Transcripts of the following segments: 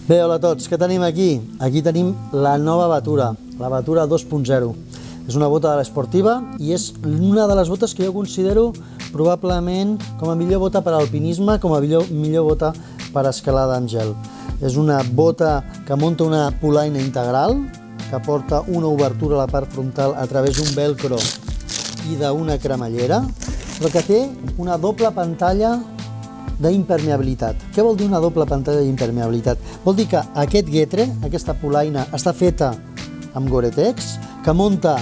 Bé, hola a tots, què tenim aquí? Aquí tenim la nova Batura, la Batura 2.0. És una bota de l'esportiva i és una de les botes que jo considero probablement com a millor bota per a alpinisme, com a millor bota per a escalada en gel. És una bota que munta una polaina integral, que porta una obertura a la part frontal a través d'un velcro i d'una cremallera, però que té una doble pantalla d'impermeabilitat. Què vol dir una doble pantalla d'impermeabilitat? Vol dir que aquest guetre, aquesta polaina, està feta amb Gore-Tex, que munta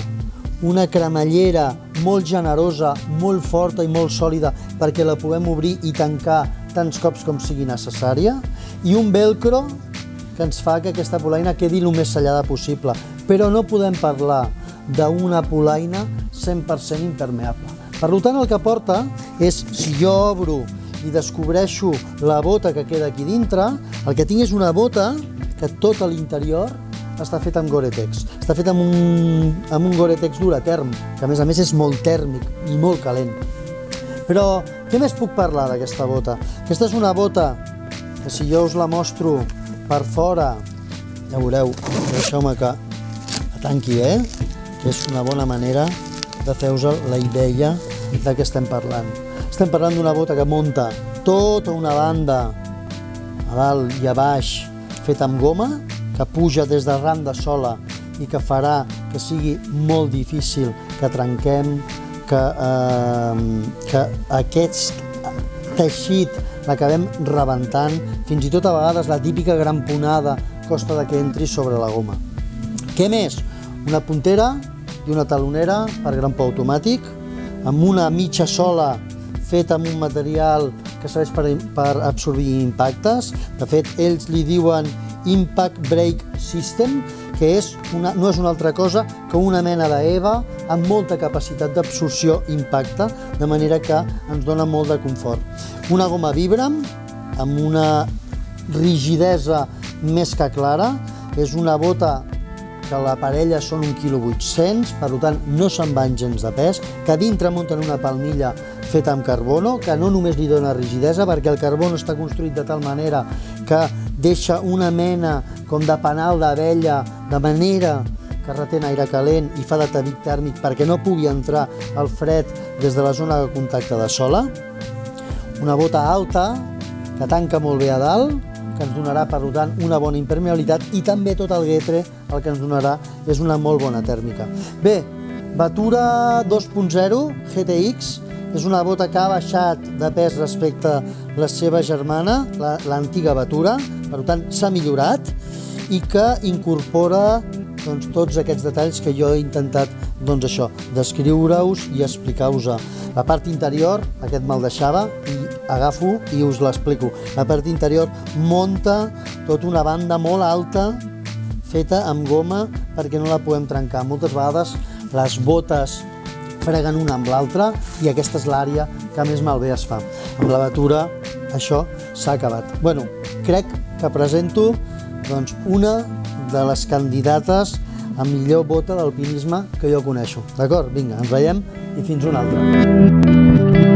una cremallera molt generosa, molt forta i molt sòlida perquè la puguem obrir i tancar tants cops com sigui necessària, i un velcro que ens fa que aquesta polaina quedi el més sellada possible. Però no podem parlar d'una polaina 100% impermeable. Per tant, el que porta és, si jo obro i descobreixo la bota que queda aquí dintre, el que tinc és una bota que tot a l'interior està fet amb Gore-Tex. Està fet amb un Gore-Tex Duraterm, que a més és molt tèrmic i molt calent. Però què més puc parlar d'aquesta bota? Aquesta és una bota que, si jo us la mostro per fora, ja veureu, deixeu-me que la tanqui, que és una bona manera de fer-vos la idea de què estem parlant. Estem parlant d'una bota que munta tota una banda a dalt i a baix feta amb goma, que puja des d'arran de sola i que farà que sigui molt difícil que trenquem, que aquest teixit l'acabem rebentant, fins i tot a vegades la típica gramponada costa que entri sobre la goma. Què més? Una puntera i una talonera per grampó automàtic, amb una mitja sola feta amb un material que serveix per absorbir impactes. De fet, ells li diuen Impact Brake System, que no és una altra cosa que una mena d'EVA amb molta capacitat d'absorció impacte, de manera que ens dona molt de confort. Una goma Vibram, amb una rigidesa més que clara. És una bota que la parella són 1,8 kg, per tant no se'n van gens de pes, que dintre munten una palmilla feta amb carbono, que no només li dona rigidesa, perquè el carbono està construït de tal manera que deixa una mena com de penal d'abella, de manera que retén aire calent i fa de tabic tèrmic perquè no pugui entrar el fred des de la zona de contacte de sola. Una bota alta, que tanca molt bé a dalt, que ens donarà, per tant, una bona impermeabilitat, i també tot el guetre el que ens donarà és una molt bona tèrmica. Bé, Batura 2.0 GTX és una bota que ha baixat de pes respecte a la seva germana, l'antiga Batura, per tant s'ha millorat i que incorpora tots aquests detalls que jo he intentat descriure-us i explicar-vos. La part interior, aquest me'l deixava i agafo i us l'explico. La part interior munta tota una banda molt alta feta amb goma perquè no la podem trencar. Moltes vegades les botes freguen una amb l'altra i aquesta és l'àrea que més malbé es fa. Amb la Batura això s'ha acabat. Bueno, crec que presento una de les candidates a millor bota d'alpinisme que jo coneixo. D'acord? Vinga, ens veiem i fins una altra.